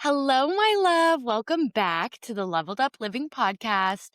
Hello, my love. Welcome back to the Leveled Up Living podcast.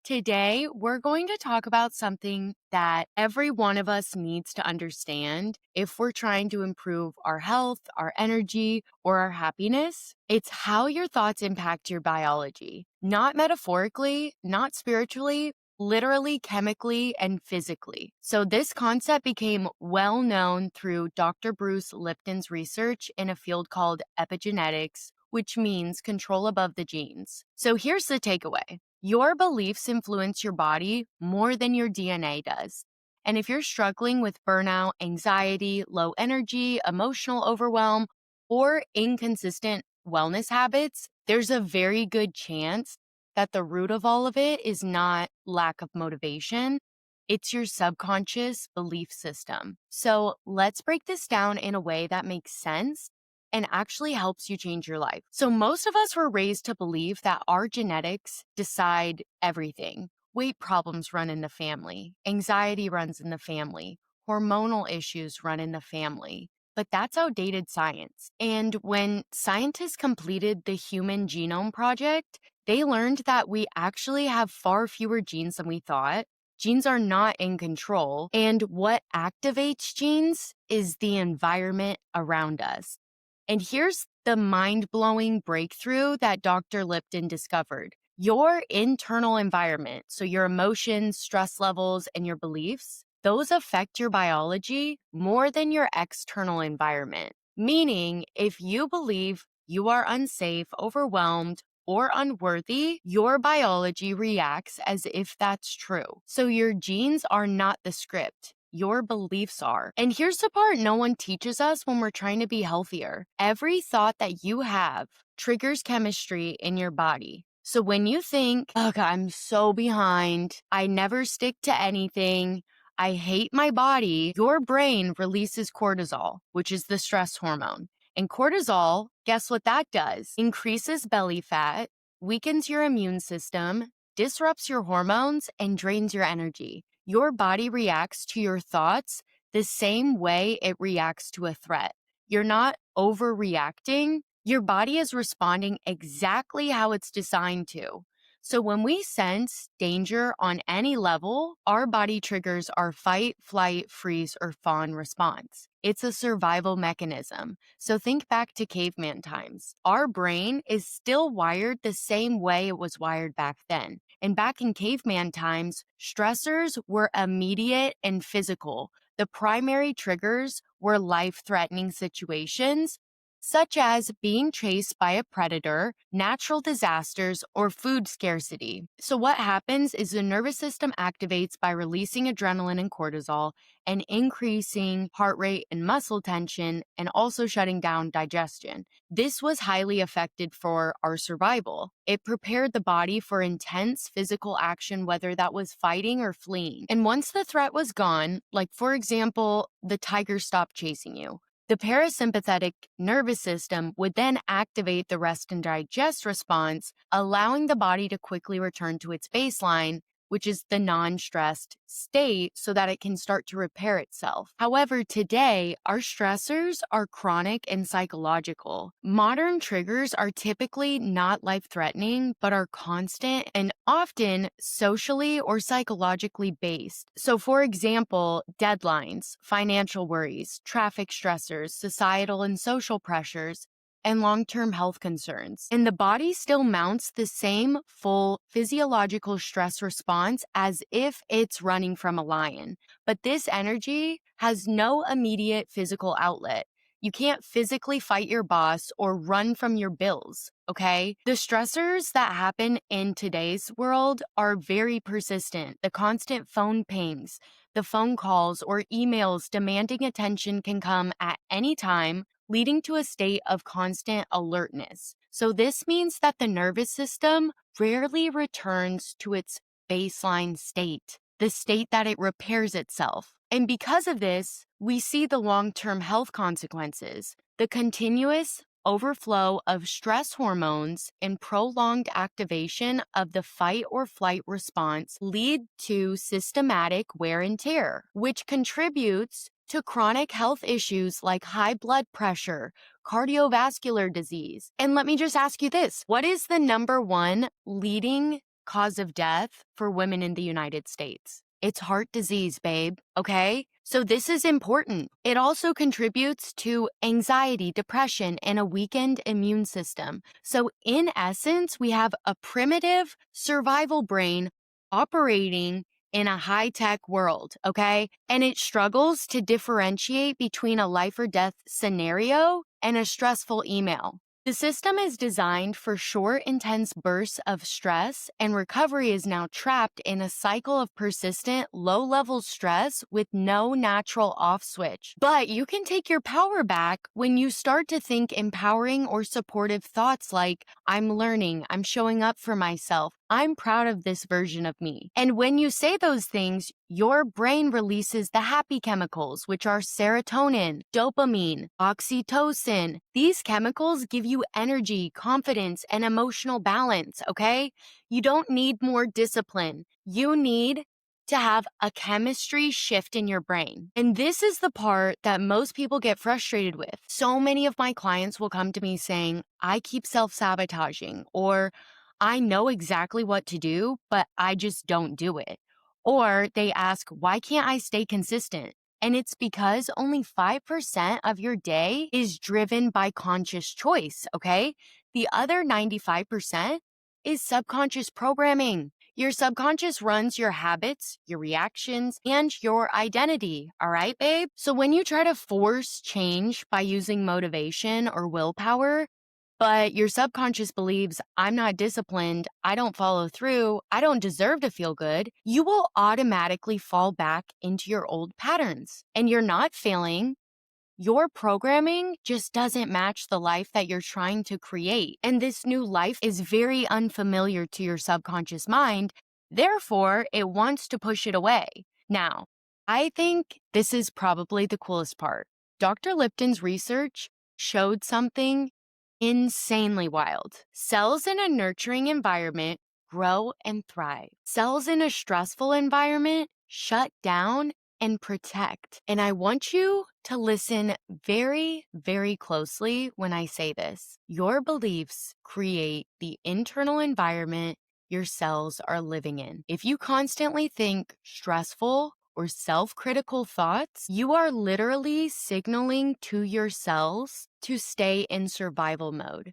Today, we're going to talk about something that every one of us needs to understand if we're trying to improve our health, our energy, or our happiness. It's how your thoughts impact your biology, not metaphorically, not spiritually, literally, chemically, and physically. So, this concept became well known through Dr. Bruce Lipton's research in a field called epigenetics, which means control above the genes. So, here's the takeaway. Your beliefs influence your body more than your DNA does. And if you're struggling with burnout, anxiety, low energy, emotional overwhelm, or inconsistent wellness habits, there's a very good chance that the root of all of it is not lack of motivation. It's your subconscious belief system. So let's break this down in a way that makes sense and actually helps you change your life. So most of us were raised to believe that our genetics decide everything. Weight problems run in the family, anxiety runs in the family, hormonal issues run in the family. But that's outdated science. And when scientists completed the Human Genome Project, they learned that we actually have far fewer genes than we thought. Genes are not in control. And what activates genes is the environment around us. And here's the mind-blowing breakthrough that Dr. Lipton discovered. Your internal environment, so your emotions, stress levels, and your beliefs, those affect your biology more than your external environment. Meaning, if you believe you are unsafe, overwhelmed, or unworthy, your biology reacts as if that's true. So your genes are not the script. Your beliefs are. And here's the part no one teaches us when we're trying to be healthier. Every thought that you have triggers chemistry in your body. So when you think, "Ugh, I'm so behind, I never stick to anything, I hate my body," your brain releases cortisol, which is the stress hormone. And cortisol, guess what that does? Increases belly fat, weakens your immune system, disrupts your hormones, and drains your energy. Your body reacts to your thoughts the same way it reacts to a threat. You're not overreacting. Your body is responding exactly how it's designed to. So when we sense danger on any level, our body triggers our fight, flight, freeze, or fawn response. It's a survival mechanism. So think back to caveman times. Our brain is still wired the same way it was wired back then. And back in caveman times, stressors were immediate and physical. The primary triggers were life-threatening situations, such as being chased by a predator, natural disasters, or food scarcity. So what happens is the nervous system activates by releasing adrenaline and cortisol and increasing heart rate and muscle tension, and also shutting down digestion. This was highly effective for our survival. It prepared the body for intense physical action, whether that was fighting or fleeing. And once the threat was gone, like for example, the tiger stopped chasing you, the parasympathetic nervous system would then activate the rest and digest response, allowing the body to quickly return to its baseline, which is the non-stressed state, so that it can start to repair itself. However, today, our stressors are chronic and psychological. Modern triggers are typically not life-threatening, but are constant and often socially or psychologically based. So, for example, deadlines, financial worries, traffic stressors, societal and social pressures, and long-term health concerns. And the body still mounts the same full physiological stress response as if it's running from a lion. But this energy has no immediate physical outlet. You can't physically fight your boss or run from your bills, okay? The stressors that happen in today's world are very persistent. The constant phone pings, the phone calls or emails demanding attention can come at any time, leading to a state of constant alertness. So this means that the nervous system rarely returns to its baseline state, the state that it repairs itself. And because of this, we see the long-term health consequences. The continuous overflow of stress hormones and prolonged activation of the fight or flight response lead to systematic wear and tear, which contributes to chronic health issues like high blood pressure, cardiovascular disease. And let me just ask you this. What is the number one leading cause of death for women in the United States? It's heart disease, babe, okay? So this is important. It also contributes to anxiety, depression, and a weakened immune system. So in essence, we have a primitive survival brain operating in a high-tech world, okay? And it struggles to differentiate between a life or death scenario and a stressful email. The system is designed for short, intense bursts of stress, and recovery is now trapped in a cycle of persistent, low-level stress with no natural off switch. But you can take your power back when you start to think empowering or supportive thoughts like, I'm learning, I'm showing up for myself, I'm proud of this version of me. And when you say those things, your brain releases the happy chemicals, which are serotonin, dopamine, oxytocin. These chemicals give you energy, confidence, and emotional balance, okay? You don't need more discipline. You need to have a chemistry shift in your brain. And this is the part that most people get frustrated with. So many of my clients will come to me saying, I keep self-sabotaging, or I know exactly what to do, but I just don't do it. Or they ask, why can't I stay consistent? And it's because only 5% of your day is driven by conscious choice, okay? The other 95% is subconscious programming. Your subconscious runs your habits, your reactions, and your identity, all right, babe? So when you try to force change by using motivation or willpower, but your subconscious believes, I'm not disciplined, I don't follow through, I don't deserve to feel good, you will automatically fall back into your old patterns. And you're not failing. Your programming just doesn't match the life that you're trying to create. And this new life is very unfamiliar to your subconscious mind. Therefore, it wants to push it away. Now, I think this is probably the coolest part. Dr. Lipton's research showed something insanely wild. Cells in a nurturing environment grow and thrive. Cells in a stressful environment shut down and protect. And I want you to listen very, very closely when I say this. Your beliefs create the internal environment your cells are living in. If you constantly think stressful or self-critical thoughts, you are literally signaling to your cells to stay in survival mode.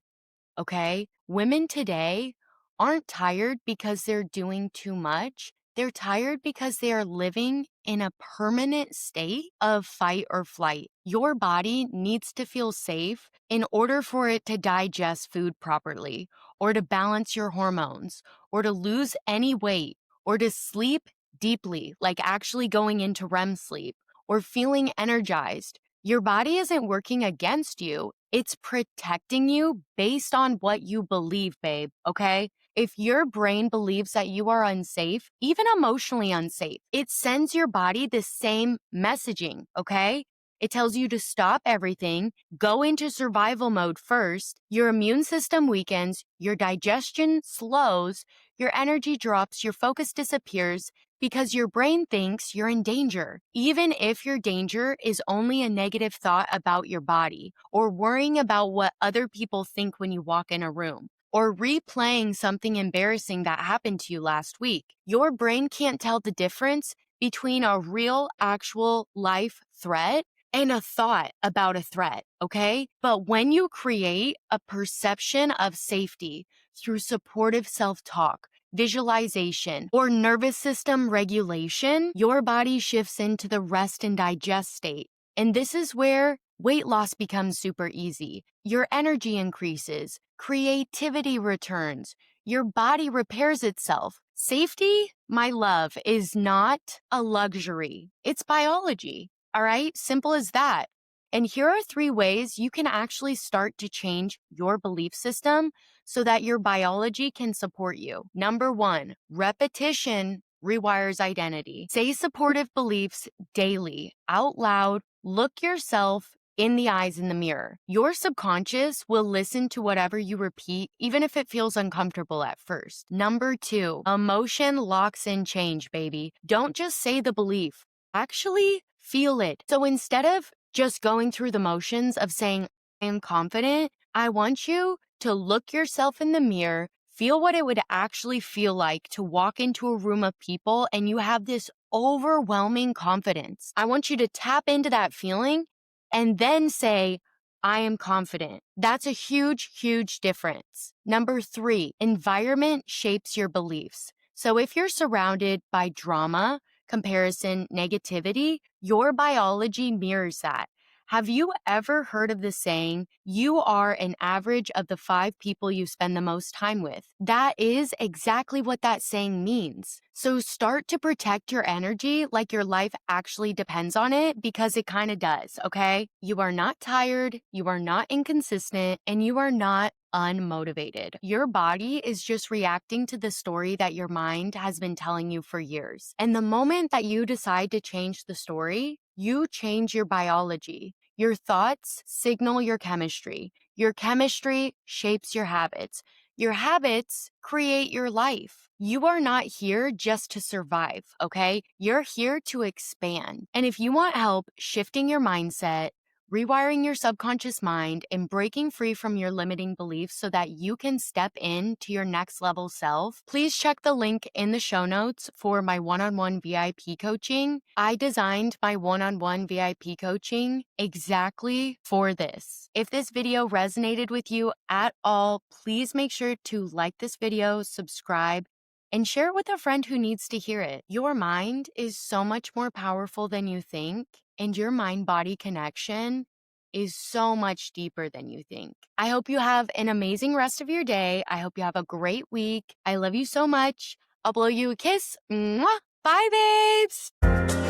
Okay? Women today aren't tired because they're doing too much. They're tired because they are living in a permanent state of fight or flight. Your body needs to feel safe in order for it to digest food properly, or to balance your hormones, or to lose any weight, or to sleep deeply, like actually going into REM sleep, or feeling energized. Your body isn't working against you. It's protecting you based on what you believe, babe, okay? If your brain believes that you are unsafe, even emotionally unsafe, it sends your body the same messaging, okay? It tells you to stop everything, go into survival mode first, your immune system weakens, your digestion slows, your energy drops, your focus disappears, because your brain thinks you're in danger, even if your danger is only a negative thought about your body, or worrying about what other people think when you walk in a room, or replaying something embarrassing that happened to you last week. Your brain can't tell the difference between a real, actual life threat and a thought about a threat, okay? But when you create a perception of safety through supportive self-talk, visualization, or nervous system regulation, your body shifts into the rest and digest state. And this is where weight loss becomes super easy. Your energy increases, creativity returns, your body repairs itself. Safety, my love, is not a luxury. It's biology. All right? Simple as that. And here are 3 ways you can actually start to change your belief system so that your biology can support you. Number 1, repetition rewires identity. Say supportive beliefs daily, out loud. Look yourself in the eyes in the mirror. Your subconscious will listen to whatever you repeat, even if it feels uncomfortable at first. Number 2, emotion locks in change, baby. Don't just say the belief. Actually, Feel it. So instead of just going through the motions of saying, I am confident, I want you to look yourself in the mirror, feel what it would actually feel like to walk into a room of people and you have this overwhelming confidence. I want you to tap into that feeling and then say, I am confident. That's a huge, huge difference. Number 3, environment shapes your beliefs. So if you're surrounded by drama, comparison, negativity, your biology mirrors that. Have you ever heard of the saying, you are an average of the 5 people you spend the most time with? That is exactly what that saying means. So start to protect your energy like your life actually depends on it, because it kind of does, okay? You are not tired, you are not inconsistent, and you are not unmotivated. Your body is just reacting to the story that your mind has been telling you for years. And the moment that you decide to change the story, you change your biology. Your thoughts signal your chemistry. Your chemistry shapes your habits. Your habits create your life. You are not here just to survive, okay? You're here to expand. And if you want help shifting your mindset, rewiring your subconscious mind, and breaking free from your limiting beliefs so that you can step into your next level self, please check the link in the show notes for my one-on-one VIP coaching. I designed my one-on-one VIP coaching exactly for this. If this video resonated with you at all, please make sure to like this video, subscribe, and share it with a friend who needs to hear it. Your mind is so much more powerful than you think, and your mind-body connection is so much deeper than you think. I hope you have an amazing rest of your day. I hope you have a great week. I love you so much. I'll blow you a kiss. Mwah! Bye, babes!